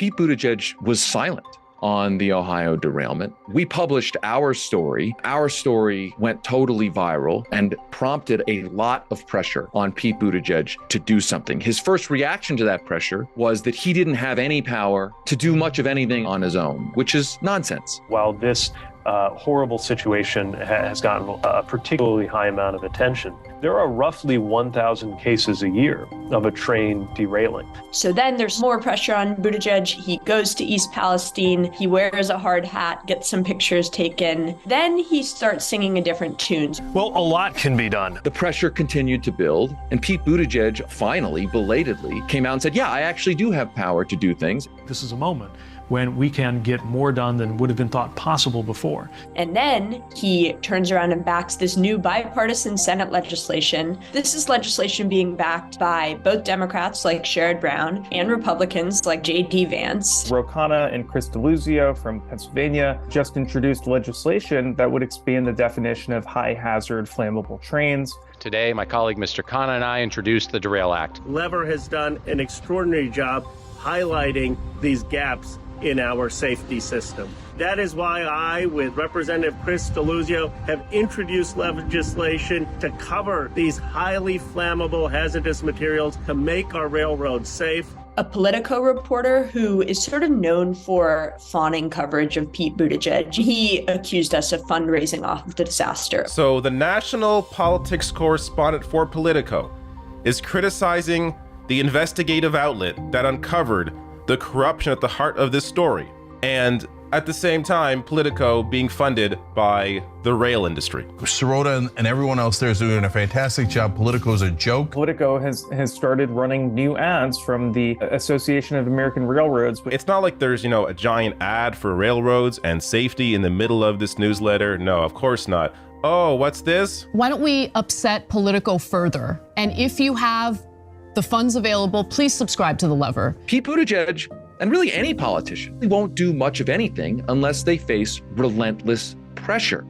Pete Buttigieg was silent on the Ohio derailment. We published our story. Our story went totally viral and prompted a lot of pressure on Pete Buttigieg to do something. His first reaction to that pressure was that he didn't have any power to do much of anything on his own, which is nonsense. While this horrible situation has gotten a particularly high amount of attention, there are roughly 1,000 cases a year of a train derailing. So then there's more pressure on Buttigieg. He goes to East Palestine. He wears a hard hat, gets some pictures taken. Then he starts singing a different tune. Well, a lot can be done. The pressure continued to build, and Pete Buttigieg finally, belatedly, came out and said, yeah, I actually do have power to do things. This is a moment when we can get more done than would have been thought possible before. And then he turns around and backs this new bipartisan Senate legislation. This is legislation being backed by both Democrats like Sherrod Brown and Republicans like J.D. Vance. Ro Khanna and Chris Deluzio from Pennsylvania just introduced legislation that would expand the definition of high-hazard flammable trains. Today, my colleague Mr. Khanna and I introduced the Derail Act. Lever has done an extraordinary job highlighting these gaps in our safety system. That is why I, with Representative Chris Deluzio, have introduced legislation to cover these highly flammable hazardous materials to make our railroads safe. A Politico reporter who is sort of known for fawning coverage of Pete Buttigieg. He accused us of fundraising off of the disaster. So the national politics correspondent for Politico is criticizing the investigative outlet that uncovered the corruption at the heart of this story. And at the same time, Politico being funded by the rail industry. Sirota and everyone else there is doing a fantastic job. Politico is a joke. Politico has started running new ads from the Association of American Railroads. It's not like there's, a giant ad for railroads and safety in the middle of this newsletter. No, of course not. Oh, what's this? Why don't we upset Politico further? And if you have the funds available, please subscribe to The Lever. Pete Buttigieg, and really any politician, won't do much of anything unless they face relentless pressure.